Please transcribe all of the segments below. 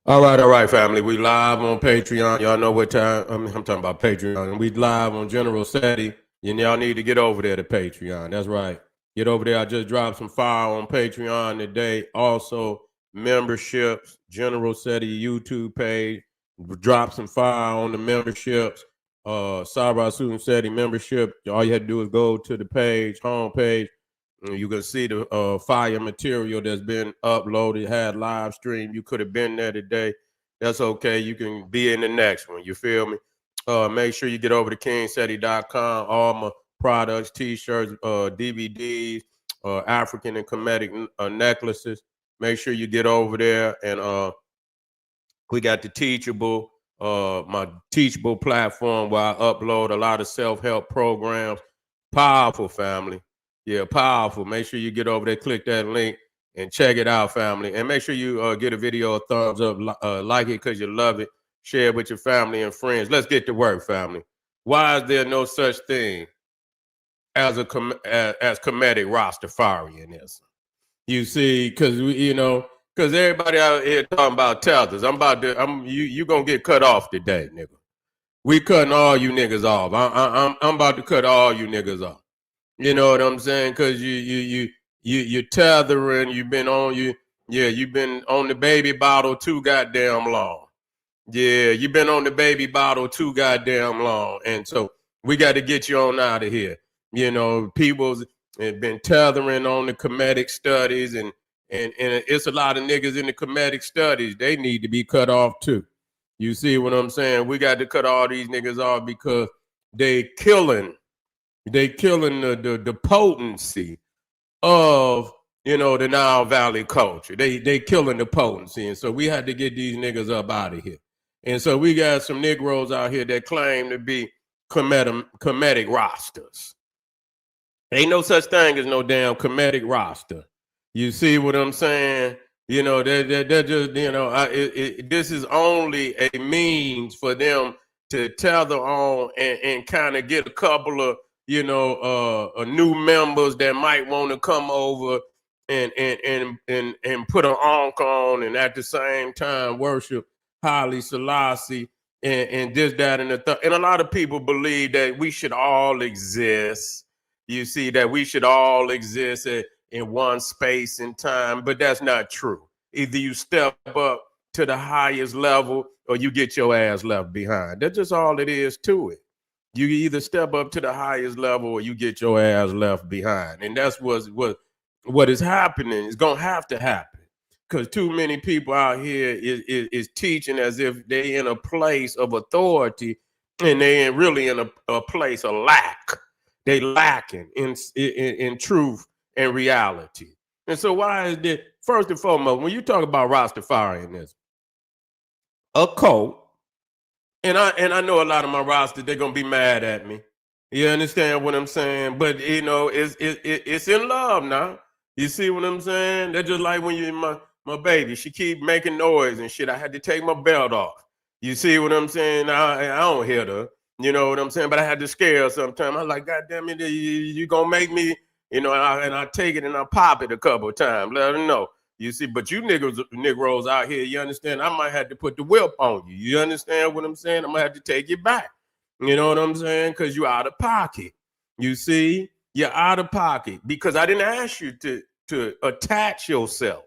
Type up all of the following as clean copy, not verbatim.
All right, family. We live on Patreon. Y'all know what time. I'm talking about Patreon. And we live on General SETI. And y'all need to get over there to Patreon. That's right. Get over there. I just dropped some fire on Patreon today. Also, memberships, General SETI YouTube page. Drop some fire on the memberships. Sabra Susan SETI membership. All you had to do is go to the page, homepage. You can see the fire material that's been uploaded, had live stream. You could have been there today. That's okay. You can be in the next one. You feel me? Make sure you get over to kingseti.com. All my products, t-shirts, DVDs, African and Kemetic necklaces. Make sure you get over there. And we got the Teachable, my Teachable platform where I upload a lot of self-help programs. Powerful, family. Yeah, powerful. Make sure you get over there, click that link, and check it out, family. And make sure you get a video a thumbs up, like it because you love it. Share it with your family and friends. Let's get to work, family. Why is there no such thing as as Kemetic Rastafarianism? You see, because because everybody out here talking about tethers. You gonna get cut off today, nigga. We cutting all you niggas off. I'm about to cut all you niggas off. You know what I'm saying? Because you're tethering. You've been on the baby bottle too goddamn long. Yeah, you've been on the baby bottle too goddamn long, and so we got to get you on out of here. You know, people's been tethering on the Kemetic studies, and it's a lot of niggas in the Kemetic studies. They need to be cut off too. You see what I'm saying? We got to cut all these niggas off because they killing the potency of the Nile Valley culture. They killing the potency, and so we had to get these niggas up out of here. And so we got some Negroes out here that claim to be Kemetic Rastas. Ain't no such thing as no damn Kemetic Rasta. You see what I'm saying? They're just this is only a means for them to tether on and kind of get a couple of new members that might want to come over and put an ankh on, and at the same time worship Haile Selassie and this, that, and the third. And a lot of people believe that we should all exist. You see, that we should all exist in one space and time, but that's not true. Either you step up to the highest level or you get your ass left behind. That's just all it is to it. You either step up to the highest level or you get your ass left behind. And that's what is happening. It's going to have to happen because too many people out here is teaching as if they in a place of authority and they ain't really in a place of lack. They lacking in truth and reality. And so why is this? First and foremost, when you talk about Rastafarianism, a cult, and I know a lot of my Rastas, they're gonna be mad at me. You understand what I'm saying? But it's in love now. You see what I'm saying? They're just like when you my baby, she keep making noise and shit. I had to take my belt off. You see what I'm saying? I don't hit her. You know what I'm saying? But I had to scare her sometimes. I'm like, God damn it, you gonna make me, and I take it and I pop it a couple of times. Let her know. You see, but you Negroes out here, you understand? I might have to put the whip on you. You understand what I'm saying? I'm gonna have to take you back. You know what I'm saying? Because you're out of pocket. You see, you're out of pocket because I didn't ask you to attach yourself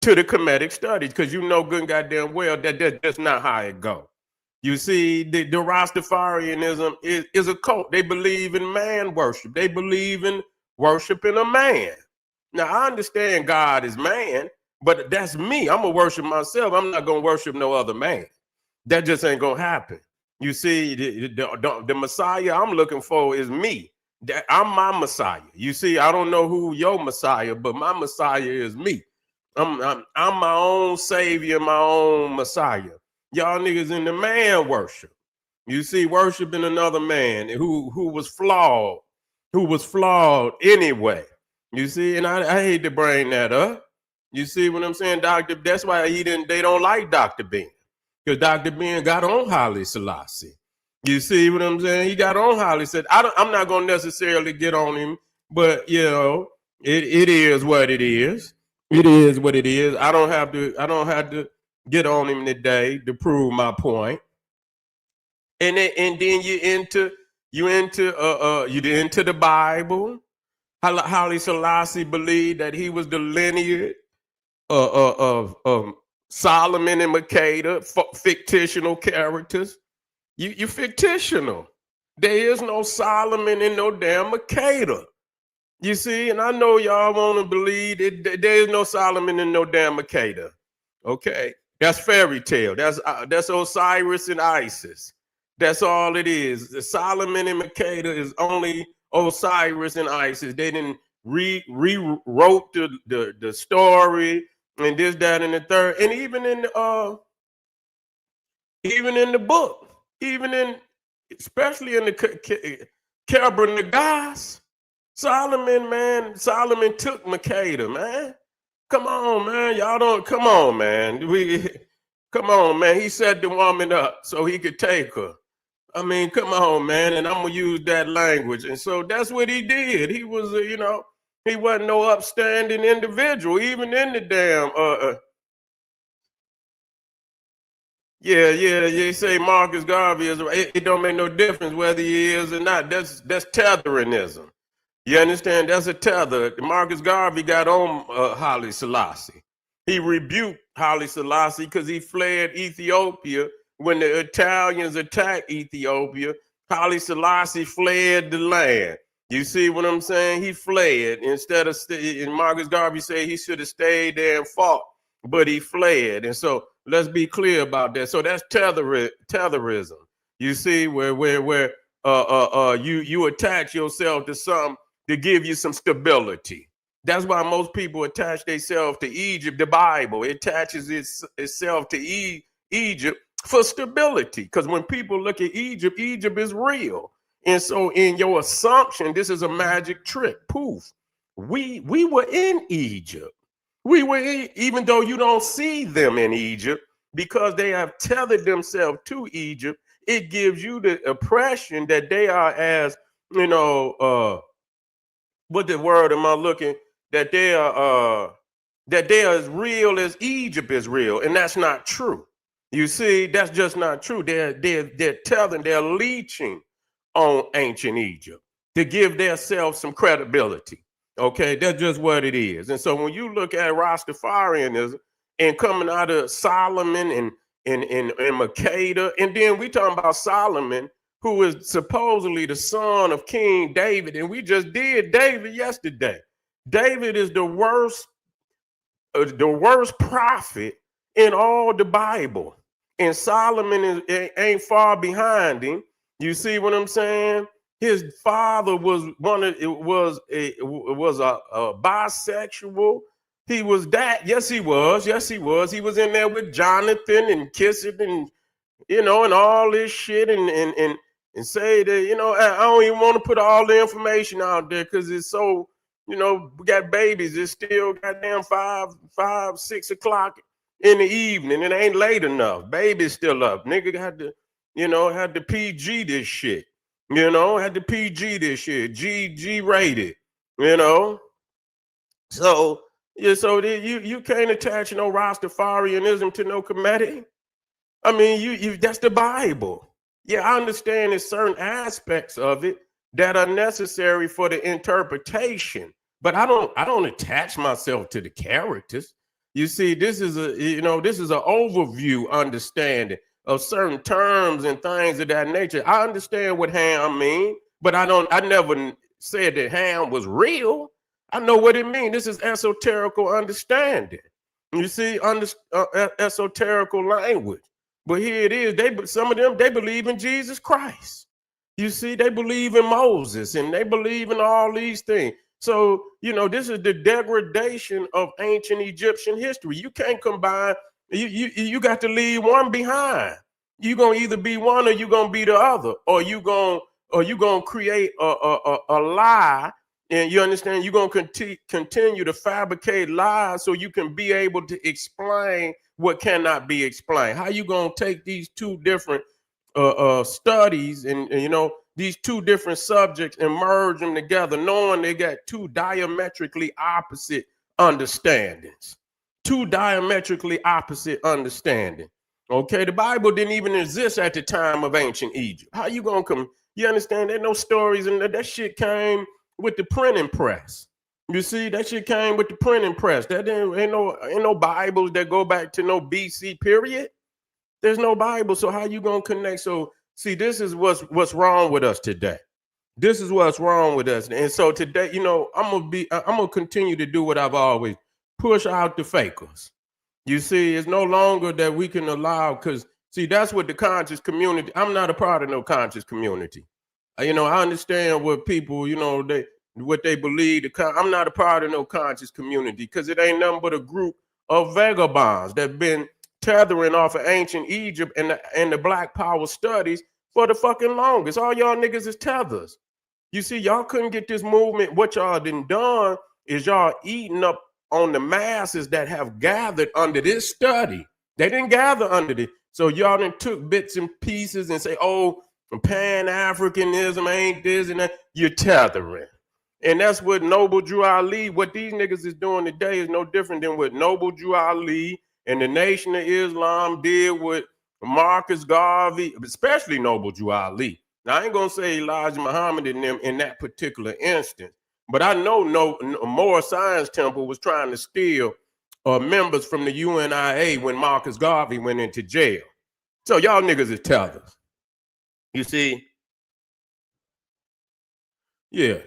to the Kemetic studies because you know good and goddamn well that's not how it goes. You see, the Rastafarianism is a cult. They believe in man worship. They believe in worshiping a man. Now, I understand God is man, but that's me. I'm going to worship myself. I'm not going to worship no other man. That just ain't going to happen. You see, the Messiah I'm looking for is me. I'm my Messiah. You see, I don't know who your Messiah, but my Messiah is me. I'm my own Savior, my own Messiah. Y'all niggas in the man worship. You see, worshiping another man who was flawed anyway. You see, and I hate to bring that up. You see what I'm saying, Dr. That's why they don't like Dr. Ben. Because Dr. Ben got on Haile Selassie. You see what I'm saying? He got on Haile. Said, I'm not gonna necessarily get on him, but it is what it is. It is what it is. I don't have to get on him today to prove my point. And then you into the Bible. Haile Selassie believed that he was the lineage of Solomon and Makeda, fictional characters. You fictional. There is no Solomon and no damn Makeda. You see, and I know y'all want to believe that there is no Solomon and no damn Makeda. Okay, that's fairy tale. That's Osiris and Isis. That's all it is. The Solomon and Makeda is only Osiris and Isis. They didn't rewrote the story and this, that, and the third. And even in the book, especially in the Kebra Nagas, Solomon took Makeda, man. Come on, man. Y'all don't come on, man. Come on, man. He set the woman up so he could take her. I mean, come on, man. And I'm gonna use that language. And so that's what he did. He was, he wasn't no upstanding individual, even in the damn You say Marcus Garvey is right. It don't make no difference whether he is or not. That's tetherinism. You understand? That's a tether. Marcus Garvey got on Haile Selassie. He rebuked Haile Selassie because he fled Ethiopia when the Italians attacked Ethiopia. Haile Selassie fled the land. You see what I'm saying? He fled instead of, and Marcus Garvey said he should have stayed there and fought, but he fled. And so let's be clear about that. So that's tetherism. You see, where you attach yourself to something to give you some stability. That's why most people attach themselves to Egypt, the Bible. It attaches itself to Egypt for stability. Because when people look at Egypt, Egypt is real. And so in your assumption, this is a magic trick. Poof. We were in Egypt. We were even though you don't see them in Egypt, because they have tethered themselves to Egypt, it gives you the impression that they are as, what the word am I looking, that they are as real as Egypt is real, and that's not true. You see, that's just not true. They're tethering, they're leeching on ancient Egypt to give themselves some credibility. Okay, that's just what it is. And so when you look at Rastafarianism and coming out of Solomon and Makeda, and then we talking about Solomon, who is supposedly the son of King David, and we just did David yesterday. David is the worst prophet in all the Bible, and Solomon ain't far behind him. You see what I'm saying? His father was a bisexual. He was that. Yes, he was. Yes, he was. He was in there with Jonathan and kissing and and all this shit and say that I don't even want to put all the information out there because it's so we got babies. It's still goddamn 5, 6 o'clock in the evening. It ain't late enough. Baby's still up. Nigga had to had to PG this shit. Had to PG this shit. G rated. So you can't attach no Rastafarianism to no Kemetic. I mean, you that's the Bible. Yeah, I understand there's certain aspects of it that are necessary for the interpretation, but I don't attach myself to the characters. You see, this is an overview understanding of certain terms and things of that nature. I understand what Ham mean, but I never said that Ham was real. I know what it means. This is esoterical understanding. You see, esoterical language. But here it is. Some of them, they believe in Jesus Christ. You see, they believe in Moses and they believe in all these things. So, this is the degradation of ancient Egyptian history. You can't combine. You got to leave one behind. You're going to either be one or you're going to be the other, or you're going to create a lie. And you understand, you're going to continue to fabricate lies so you can be able to explain what cannot be explained. How you going to take these two different studies and these two different subjects and merge them together, knowing they got two diametrically opposite understandings? two diametrically opposite understanding. Okay, the Bible didn't even exist at the time of ancient Egypt. How you gonna come? You understand? There's no stories, and that shit came with the printing press. You see, that shit came with the printing press. That ain't no Bibles that go back to no BC period. There's no Bible, so how you gonna connect? So see, this is what's wrong with us today. This is what's wrong with us. And so today, I'm gonna continue to do what I've always push out the fakers. You see, it's no longer that we can allow, because see, that's what the conscious community. I'm not a part of no conscious community. I understand what people, what they believe. I'm not a part of no conscious community because it ain't nothing but a group of vagabonds that been tethering off of ancient Egypt and the Black Power studies for the fucking longest. All y'all niggas is tethers. You see, y'all couldn't get this movement. What y'all done is y'all eating up on the masses that have gathered under this study. They didn't gather under it. So y'all done took bits and pieces and say, oh, Pan-Africanism ain't this and that. You're tethering. And that's what Noble Drew Ali, what these niggas is doing today is no different than what Noble Drew Ali and the Nation of Islam did with Marcus Garvey, especially Noble Drew Ali. Now, I ain't going to say Elijah Muhammad in them in that particular instance, but I know Moore Science Temple was trying to steal members from the UNIA when Marcus Garvey went into jail. So y'all niggas is tethers. You see? Yeah.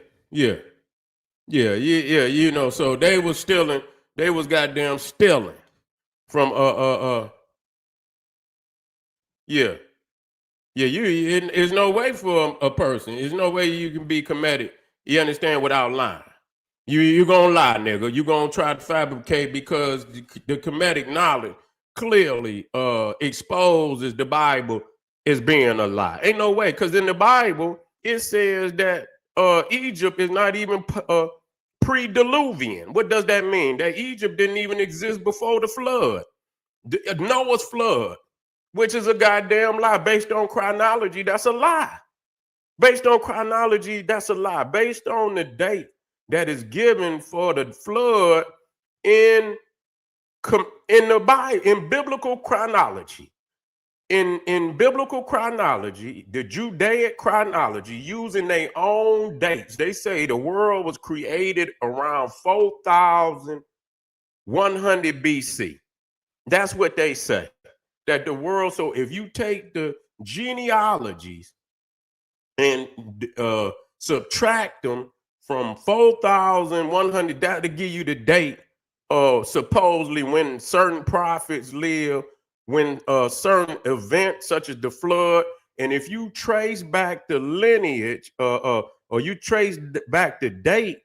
So they was stealing, they was goddamn stealing from there's no way for a person. There's no way you can be Kemetic, you understand, without lying. You gonna lie, nigga. You gonna try to fabricate because the Kemetic knowledge clearly exposes the Bible as being a lie. Ain't no way, because in the Bible it says that Egypt is not even pre-Diluvian. What does that mean? That Egypt didn't even exist before the flood, Noah's flood, which is a goddamn lie. Based on chronology, that's a lie. Based on chronology, that's a lie. Based on the date that is given for the flood in the Bible, in biblical chronology. In biblical chronology, the Judaic chronology, using their own dates, they say the world was created around 4,100 BC. That's what they say. That the world, so if you take the genealogies and subtract them from 4,100, that'll give you the date of supposedly when certain prophets lived, when certain events such as the flood, and if you trace back the lineage or you trace back the date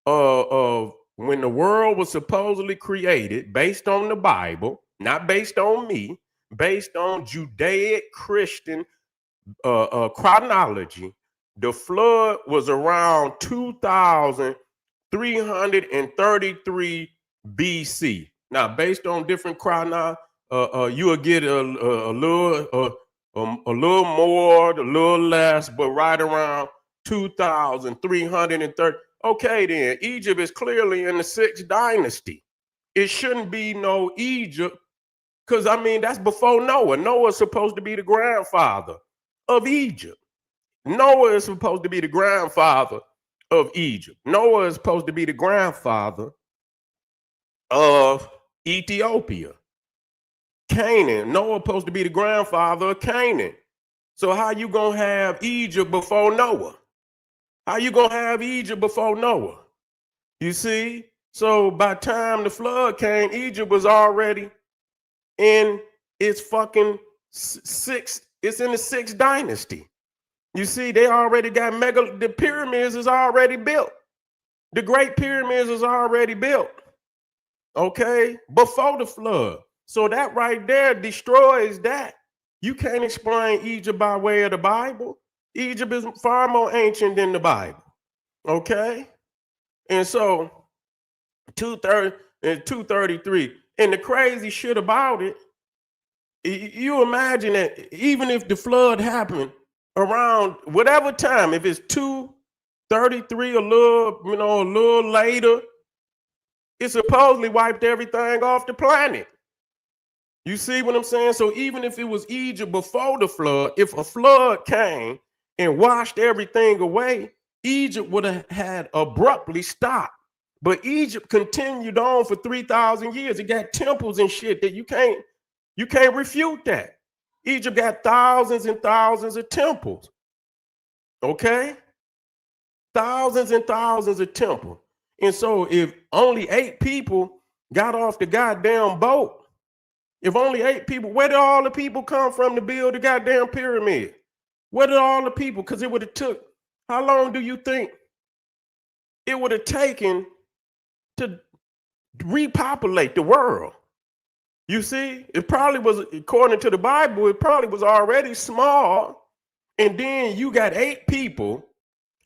of when the world was supposedly created based on the Bible, not based on me, based on Judaic Christian chronology, the flood was around 2,333 BC. Now, based on different chronology, you'll get a little more, a little less, but right around 2,330. Okay, then Egypt is clearly in the 6th dynasty. It shouldn't be no Egypt, because I mean that's before Noah. Noah's supposed to be the grandfather of Egypt. Noah is supposed to be the grandfather of Egypt. Noah is supposed to be the grandfather of Ethiopia. Canaan. Noah supposed to be the grandfather of Canaan. So how you gonna have Egypt before Noah? How you gonna have Egypt before Noah? You see? So by the time the flood came, Egypt was already in its fucking sixth. It's in the 6th dynasty. You see, they already got the pyramids is already built. The Great Pyramids is already built. Okay, before the flood. So that right there destroys that. You can't explain Egypt by way of the Bible. Egypt is far more ancient than the Bible. Okay? And so 230 and 233. And the crazy shit about it, you imagine that even if the flood happened around whatever time, if it's 233, a little later, It supposedly wiped everything off the planet. You see what I'm saying? So even if it was Egypt before the flood, if a flood came and washed everything away, Egypt would have had abruptly stopped. But Egypt continued on for 3,000 years. It got temples and shit that you can't refute that. Egypt got thousands and thousands of temples. Okay? Thousands and thousands of temples. And so if only 8 people got off the goddamn boat, if only 8 people, where did all the people come from to build the goddamn pyramid? Where did all the people, because it would have took, how long do you think it would have taken to repopulate the world? You see, it probably was, according to the Bible, it probably was already small. And then you got 8 people.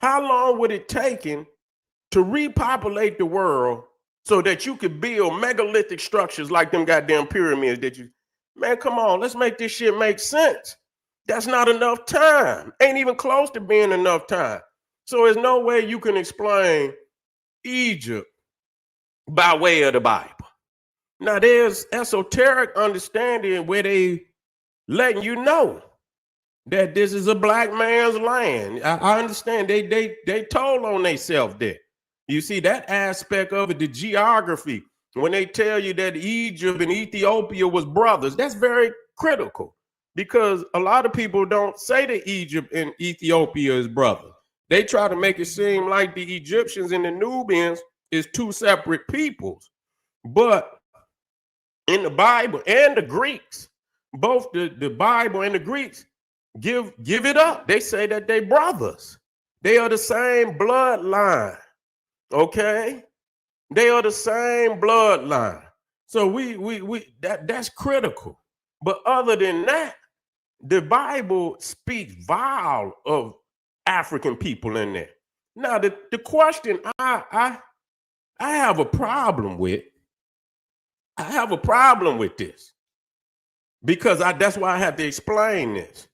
How long would it taken to repopulate the world so that you could build megalithic structures like them goddamn pyramids that you, man, come on, let's make this shit make sense. That's not enough time. Ain't even close to being enough time. So there's no way you can explain Egypt by way of the Bible. Now there's esoteric understanding where they letting you know that this is a black man's land. I understand they told on themselves there. You see that aspect of it, the geography, when they tell you that Egypt and Ethiopia was brothers, that's very critical because a lot of people don't say that Egypt and Ethiopia is brothers. They try to make it seem like the Egyptians and the Nubians is 2 separate peoples. But in the Bible and the Greeks, both the Bible and the Greeks give it up. They say that they brothers. They are the same bloodline. Okay, they are the same bloodline. So that's critical. But other than that, the Bible speaks vile of African people in there. Now the question I have a problem with. I have a problem with this because that's why I have to explain this.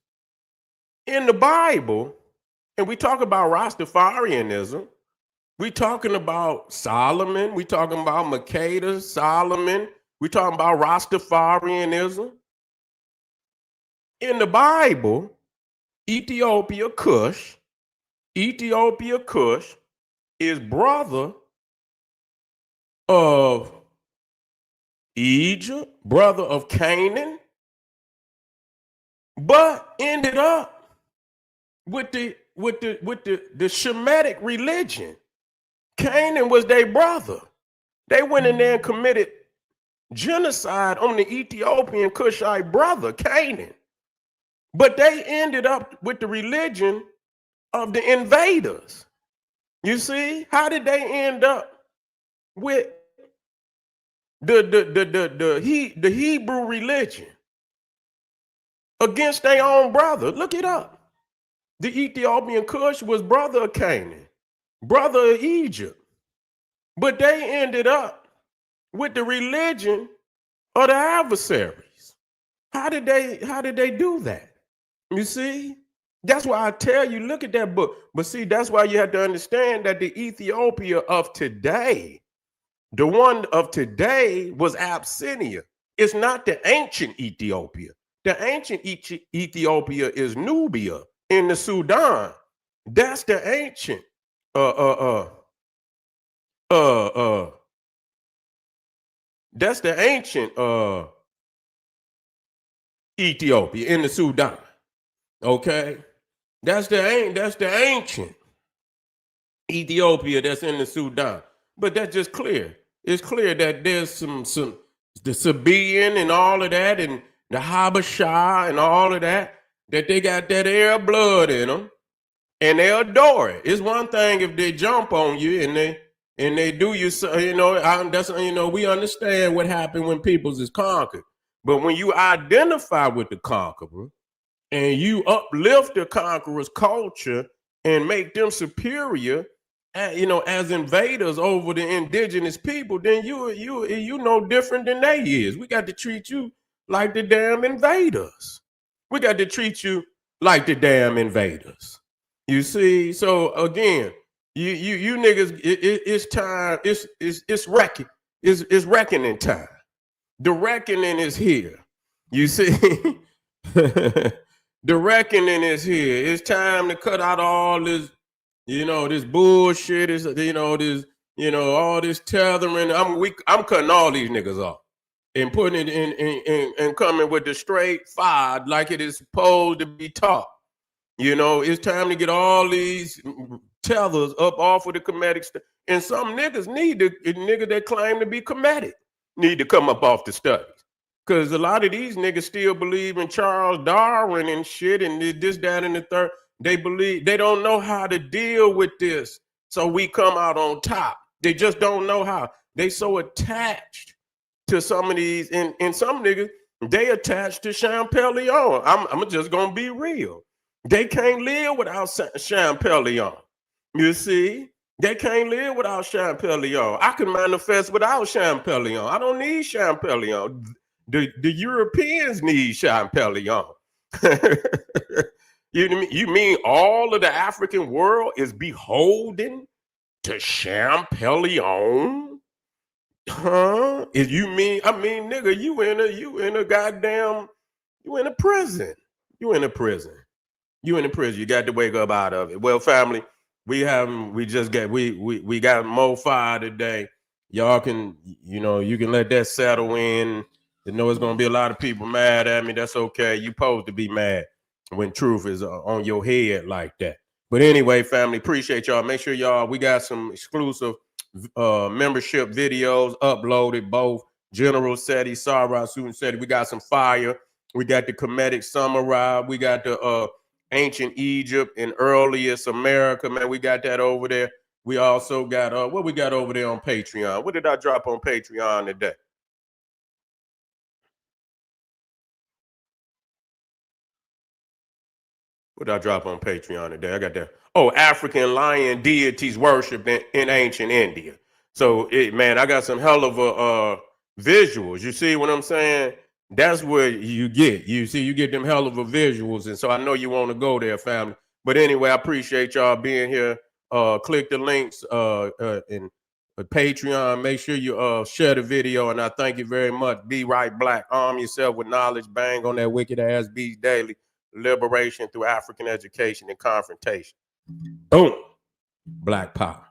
In the Bible, and we talk about Rastafarianism, we talking about Solomon, we talking about Makeda, Solomon, we talking about Rastafarianism. In the Bible, Ethiopia Kush is brother of Egypt, brother of Canaan, but ended up with the Kemetic religion. Canaan was their brother. They went in there and committed genocide on the Ethiopian Cushite brother, Canaan. But they ended up with the religion of the invaders. You see, how did they end up with the Hebrew religion against their own brother? Look it up. The Ethiopian Cush was brother of Canaan, brother of Egypt, but they ended up with the religion of the adversaries. How did they do that? You see, that's why I tell you, look at that book. But see, that's why you have to understand that the Ethiopia of today, the one of today was Abyssinia. It's not the ancient Ethiopia. The ancient Ethiopia is Nubia in the Sudan. That's the ancient that's the ancient Ethiopia in the Sudan. Okay? That's the ancient Ethiopia that's in the Sudan. But that's just clear. It's clear that there's some the Sabaean and all of that, and the Habasha and all of that they got that Arab blood in them, and they adore it. It's one thing if they jump on you and they do you, we understand what happened when peoples is conquered. But when you identify with the conqueror and you uplift the conqueror's culture and make them superior, as invaders over the indigenous people, then you no different than they is. We got to treat you like the damn invaders. We got to treat you like the damn invaders. You see? So again, you niggas, it's time. It's wrecking. It's reckoning time. The reckoning is here. You see, the reckoning is here. It's time to cut out all this, this bullshit. Is this, all this tethering. I'm cutting all these niggas off and putting it in and coming with the straight fire like it is supposed to be taught. It's time to get all these tethers up off of the Kemetic stuff. And some niggas niggas that claim to be Kemetic need to come up off the studies. Because a lot of these niggas still believe in Charles Darwin and shit and this, that, and the third. They don't know how to deal with this. So we come out on top. They just don't know how. They so attached to some of these, and some niggas, they attached to Champollion. I'm just gonna be real. They can't live without Champollion. You see? They can't live without Champollion. I can manifest without Champollion. I don't need Champollion. The Europeans need Champollion. You mean all of the African world is beholden to Champollion? Huh? Nigga, you in a prison. You in a prison. You got to wake up out of it. Well, family, we got more fire today. Y'all can, you can let that settle in. You know it's gonna be a lot of people mad at me. That's okay. You supposed to be mad when truth is on your head like that. But anyway, family, appreciate y'all. Make sure we got some exclusive membership videos uploaded, both General Seti, Sarah, Student Seti. We got some fire. We got the Kemetic Samurai. We got the ancient Egypt and earliest America, man. We got that over there. We also got what we got over there on Patreon. What did I drop on Patreon today? What did I drop on Patreon today? I got that. Oh, African lion deities worshipped in ancient India. So, man, I got some hell of a visuals. You see what I'm saying? That's where you get. You get them hell of a visuals. And so I know you want to go there, family. But anyway, I appreciate y'all being here. Click the links in Patreon. Make sure you share the video. And I thank you very much. Be right black. Arm yourself with knowledge. Bang on that wicked ass beast daily. Liberation through African education and confrontation. Boom. Black power.